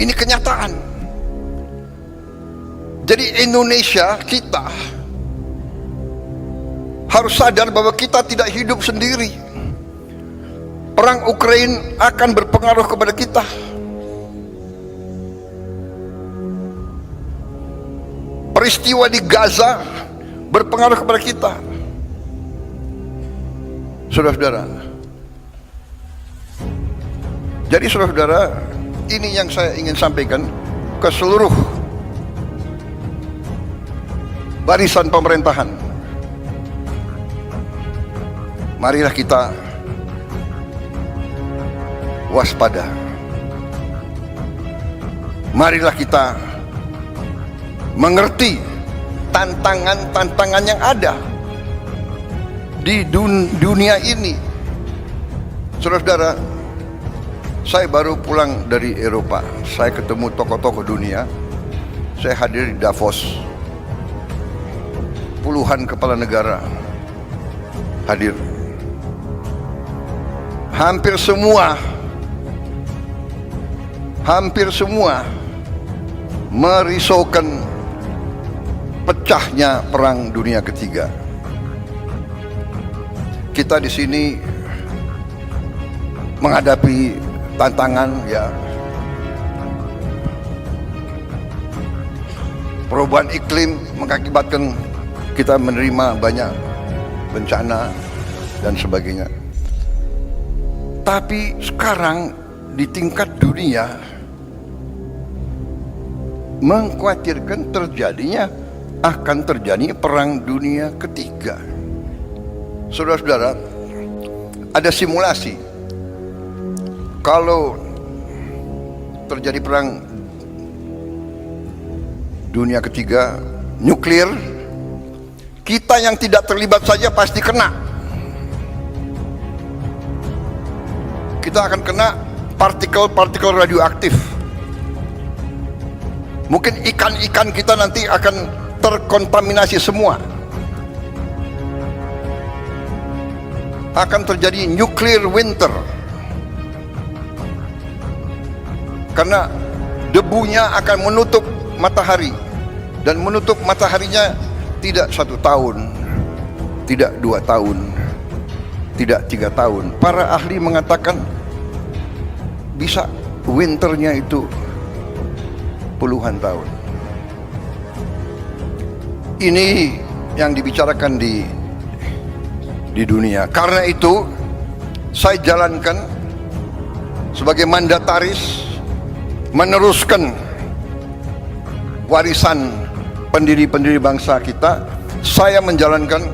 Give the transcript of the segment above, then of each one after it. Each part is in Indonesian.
Ini kenyataan. Jadi Indonesia, kita harus sadar bahwa kita tidak hidup sendiri. Perang Ukraina akan berpengaruh kepada kita. Peristiwa di Gaza berpengaruh kepada kita. Saudara-saudara, jadi saudara-saudara, ini yang saya ingin sampaikan ke seluruh barisan pemerintahan. Marilah kita waspada. Marilah kita mengerti tantangan-tantangan yang ada di dunia ini. Saudara-saudara, saya baru pulang dari Eropa. Saya ketemu tokoh-tokoh dunia. Saya hadir di Davos. Puluhan kepala negara hadir. Hampir semua merisaukan pecahnya perang dunia ketiga. Kita di sini menghadapi tantangan, ya, perubahan iklim mengakibatkan kita menerima banyak bencana dan sebagainya. Tapi sekarang di tingkat dunia mengkhawatirkan akan terjadi perang dunia ketiga. Saudara-saudara, ada simulasi. Kalau terjadi perang dunia ketiga nuklir, kita yang tidak terlibat saja pasti kena. Kita akan kena partikel-partikel radioaktif. Mungkin ikan-ikan kita nanti akan terkontaminasi semua. Akan terjadi nuclear winter. Karena debunya akan menutup matahari. Dan menutup mataharinya tidak 1 tahun, tidak 2 tahun, tidak 3 tahun. Para ahli mengatakan bisa winternya itu puluhan tahun. Ini yang dibicarakan di dunia. Karena itu saya jalankan sebagai mandataris, meneruskan warisan pendiri-pendiri bangsa kita. Saya menjalankan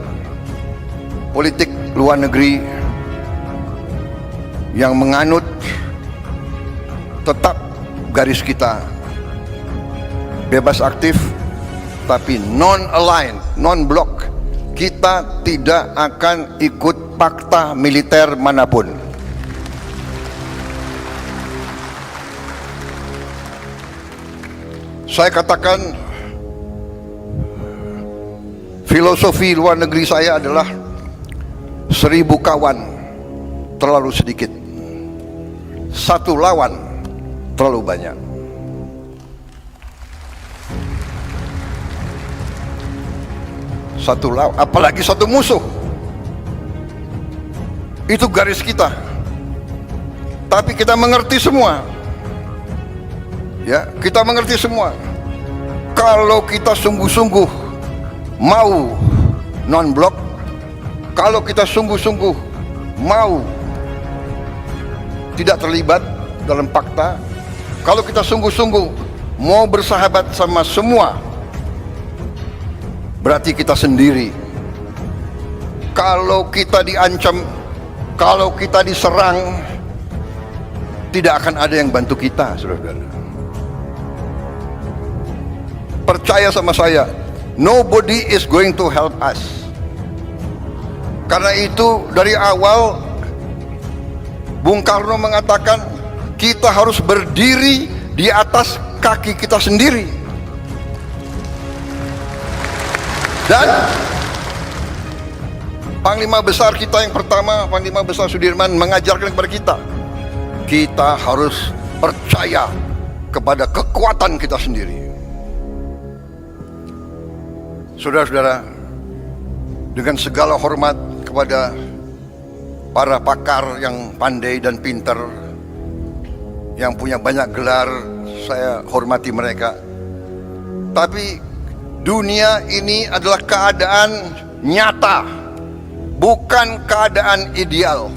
politik luar negeri yang menganut tetap garis kita, bebas aktif tapi non-align, non-block. Kita tidak akan ikut fakta militer manapun. Saya katakan filosofi luar negeri saya adalah 1000 kawan terlalu sedikit, 1 lawan terlalu banyak. Apalagi 1 musuh. Itu garis kita. Tapi kita mengerti semua. Ya, kita mengerti semua. Kalau kita sungguh-sungguh mau non-blok, kalau kita sungguh-sungguh mau tidak terlibat dalam fakta, kalau kita sungguh-sungguh mau bersahabat sama semua, berarti kita sendiri. Kalau kita diancam, kalau kita diserang, tidak akan ada yang bantu kita, saudara-saudara. Percaya sama saya, nobody is going to help us. Karena itu dari awal Bung Karno mengatakan kita harus berdiri di atas kaki kita sendiri. Dan Panglima Besar kita yang pertama, Panglima Besar Sudirman, mengajarkan kepada kita, kita harus percaya kepada kekuatan kita sendiri. Saudara-saudara, dengan segala hormat kepada para pakar yang pandai dan pintar, yang punya banyak gelar, saya hormati mereka. Tapi dunia ini adalah keadaan nyata, bukan keadaan ideal.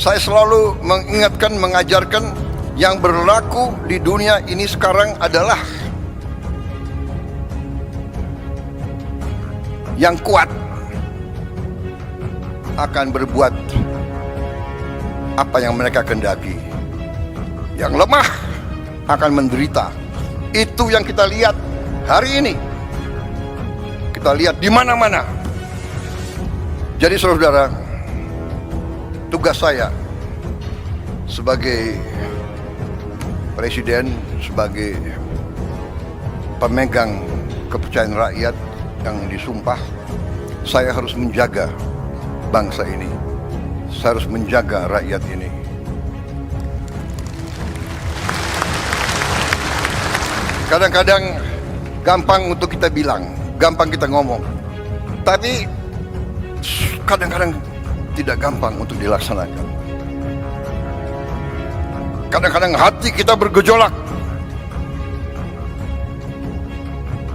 Saya selalu mengingatkan, mengajarkan, yang berlaku di dunia ini sekarang adalah yang kuat akan berbuat apa yang mereka kehendaki. Yang lemah akan menderita. Itu yang kita lihat hari ini. Kita lihat di mana-mana. Jadi saudara-saudara, tugas saya sebagai presiden, sebagai pemegang kepercayaan rakyat yang disumpah, saya harus menjaga bangsa ini. Saya harus menjaga rakyat ini. Kadang-kadang gampang untuk kita bilang, gampang kita ngomong, tapi kadang-kadang tidak gampang untuk dilaksanakan. Kadang-kadang hati kita bergejolak,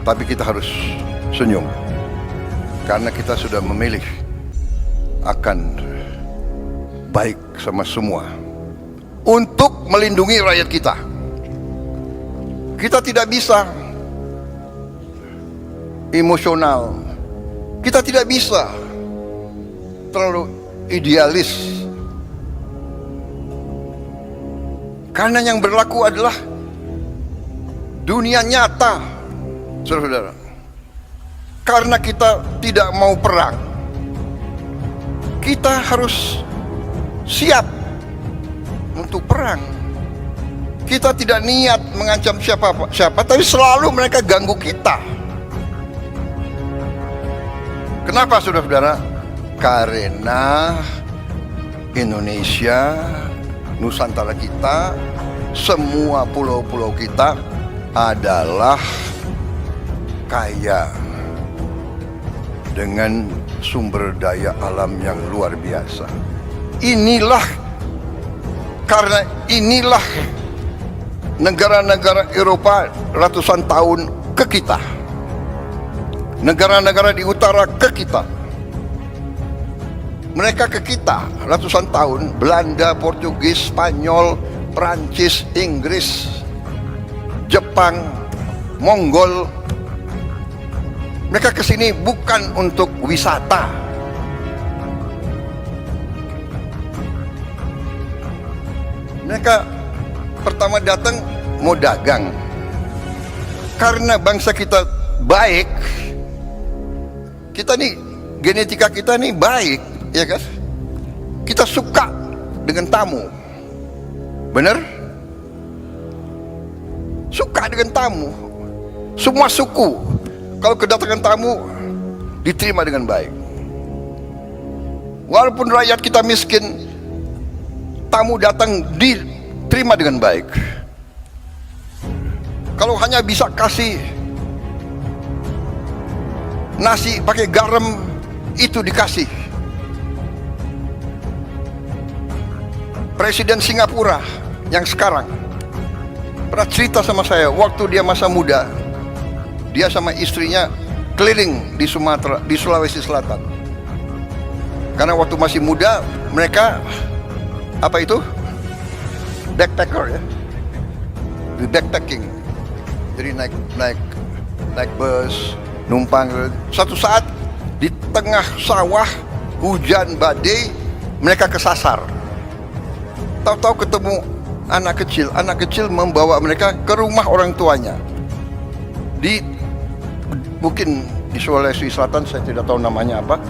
tapi kita harus senyum karena kita sudah memilih akan baik sama semua untuk melindungi rakyat kita. Kita tidak bisa emosional, kita tidak bisa terlalu idealis, karena yang berlaku adalah dunia nyata, saudara-saudara. Karena kita tidak mau perang, kita harus siap untuk perang. Kita tidak niat mengancam siapa, tapi selalu mereka ganggu kita. Kenapa, saudara-saudara? Karena Indonesia, Nusantara kita, semua pulau-pulau kita adalah kaya dengan sumber daya alam yang luar biasa. Karena inilah negara-negara Eropa ratusan tahun ke kita, negara-negara di utara ke kita, mereka ke kita ratusan tahun. Belanda, Portugis, Spanyol, Perancis, Inggris, Jepang, Mongol, mereka ke sini bukan untuk wisata. Mereka pertama datang mau dagang. Karena bangsa kita baik, kita nih, genetika kita nih baik, ya kan? Kita suka dengan tamu. Benar? Suka dengan tamu. Semua suku, kalau kedatangan tamu diterima dengan baik. Walaupun rakyat kita miskin, tamu datang diterima dengan baik. Kalau hanya bisa kasih nasi pakai garam, itu dikasih. Presiden Singapura yang sekarang pernah cerita sama saya, waktu dia masa muda, dia sama istrinya keliling di Sumatera, di Sulawesi Selatan. Karena waktu masih muda mereka apa itu? Backpacker, ya. Di backpacking. Jadi naik bus, numpang. Satu saat di tengah sawah hujan badai, mereka kesasar. Tahu-tahu ketemu anak kecil membawa mereka ke rumah orang tuanya. Mungkin di Sulawesi Selatan, saya tidak tahu namanya apa.